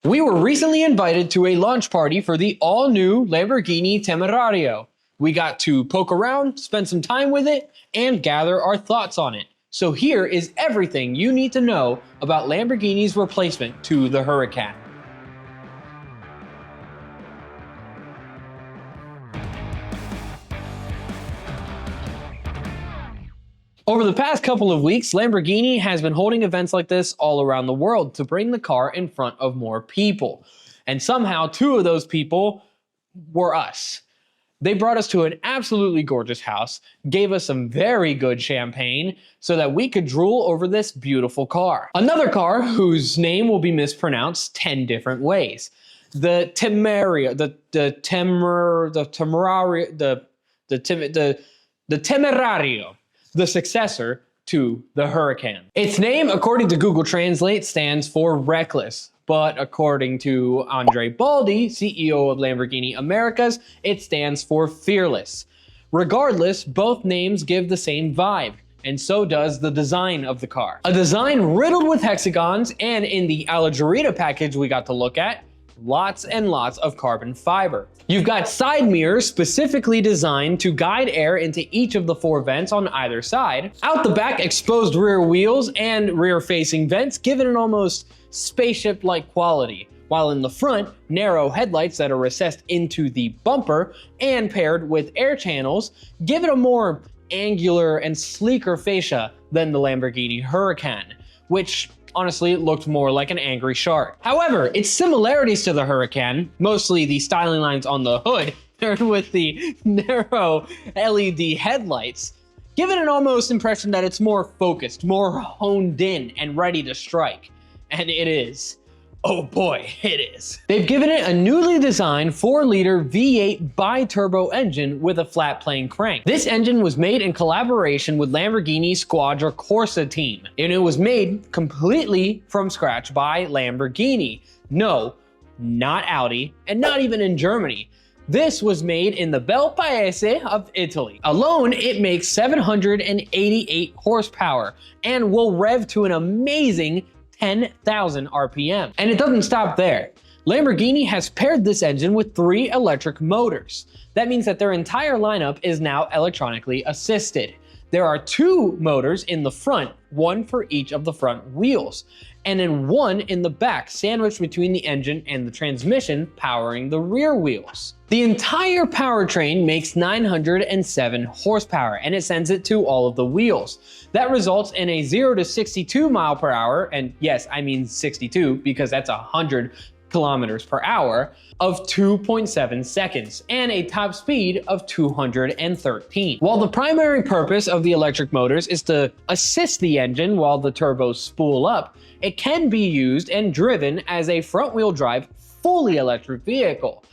We were recently invited to a launch party for the all-new Lamborghini Temerario. We got to poke around, spend some time with it, and gather our thoughts on it. So here is everything you need to know about Lamborghini's replacement to the Huracan. Over the past couple of weeks, Lamborghini has been holding events like this all around the world to bring the car in front of more people. And somehow, two of those people were us. They brought us to an absolutely gorgeous house, gave us some very good champagne so that we could drool over this beautiful car. Another car whose name will be mispronounced 10 different ways. The Temerario, the Temerario. The successor to the Huracan. Its name, according to Google Translate, stands for reckless, but according to Andre Baldi, CEO of Lamborghini Americas, it stands for fearless. Regardless, both names give the same vibe, and so does the design of the car. A design riddled with hexagons, and in the Allegorita package we got to look at, lots and lots of carbon fiber. You've got side mirrors specifically designed to guide air into each of the 4 vents on either side. Out the back, exposed rear wheels and rear-facing vents give it an almost spaceship-like quality, while in the front, narrow headlights that are recessed into the bumper and paired with air channels give it a more angular and sleeker fascia than the Lamborghini Huracan, which honestly, it looked more like an angry shark. However, its similarities to the Huracan, mostly the styling lines on the hood, paired with the narrow LED headlights, give it an almost impression that it's more focused, more honed in, and ready to strike. And it is. Oh boy, it is. They've given it a newly designed 4-liter V8 bi-turbo engine with a flat-plane crank. This engine was made in collaboration with Lamborghini's Squadra Corsa team, and it was made completely from scratch by Lamborghini. No, not Audi, and not even in Germany. This was made in the Bel Paese of Italy. Alone, it makes 788 horsepower and will rev to an amazing 10,000 RPM. And it doesn't stop there. Lamborghini has paired this engine with 3 electric motors. That means that their entire lineup is now electronically assisted. There are 2 motors in the front, 1 for each of the front wheels, and then 1 in the back, sandwiched between the engine and the transmission, powering the rear wheels. The entire powertrain makes 907 horsepower, and it sends it to all of the wheels. That results in a 0 to 62 mile per hour, and yes, I mean 62 because that's 100 kilometers per hour, of 2.7 seconds, and a top speed of 213. While the primary purpose of the electric motors is to assist the engine while the turbos spool up, it can be used and driven as a front-wheel drive, fully electric vehicle.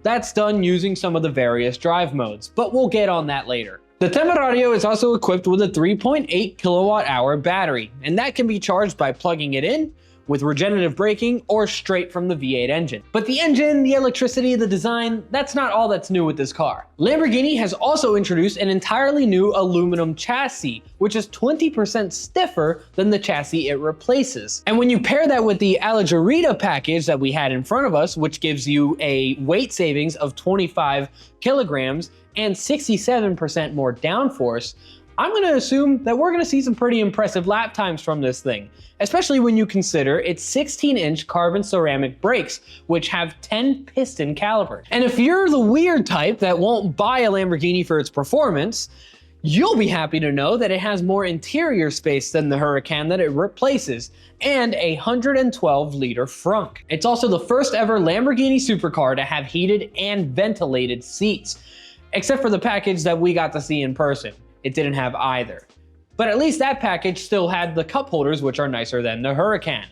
That's done using some of the various drive modes, but we'll get on that later. The Temerario is also equipped with a 3.8 kilowatt hour battery, and that can be charged by plugging it in, with regenerative braking, or straight from the V8 engine. But the engine, the electricity, the design, that's not all that's new with this car. Lamborghini has also introduced an entirely new aluminum chassis, which is 20% stiffer than the chassis it replaces. And when you pair that with the Allegorita package that we had in front of us, which gives you a weight savings of 25 kilograms and 67% more downforce, I'm going to assume that we're going to see some pretty impressive lap times from this thing, especially when you consider its 16-inch carbon ceramic brakes, which have 10 piston calipers. And if you're the weird type that won't buy a Lamborghini for its performance, you'll be happy to know that it has more interior space than the Huracan that it replaces, and a 112-liter frunk. It's also the first ever Lamborghini supercar to have heated and ventilated seats, except for the package that we got to see in person. It didn't have either. But at least that package still had the cup holders, which are nicer than the Huracan.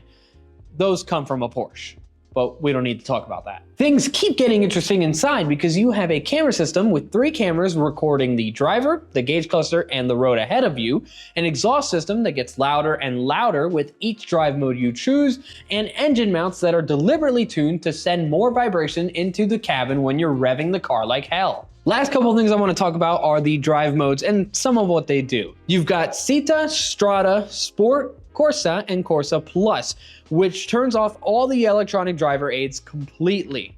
Those come from a Porsche, but we don't need to talk about that. Things keep getting interesting inside because you have a camera system with 3 cameras recording the driver, the gauge cluster, and the road ahead of you, an exhaust system that gets louder and louder with each drive mode you choose, and engine mounts that are deliberately tuned to send more vibration into the cabin when you're revving the car like hell. Last couple of things I want to talk about are the drive modes and some of what they do. You've got Cita, Strada, Sport, Corsa and Corsa Plus, which turns off all the electronic driver aids completely.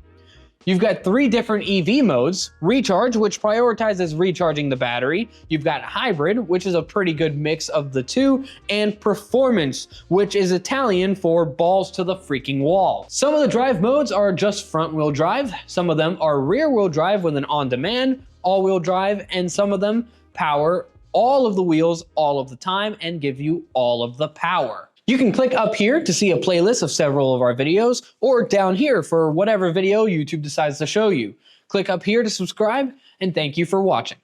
You've got 3 different EV modes: Recharge, which prioritizes recharging the battery. You've got Hybrid, which is a pretty good mix of the two, and Performance, which is Italian for balls to the freaking wall. Some of the drive modes are just front-wheel drive, some of them are rear-wheel drive with an on-demand, all-wheel drive, and some of them power all of the wheels all of the time and give you all of the power. You can click up here to see a playlist of several of our videos, or down here for whatever video YouTube decides to show you. Click up here to subscribe, and thank you for watching.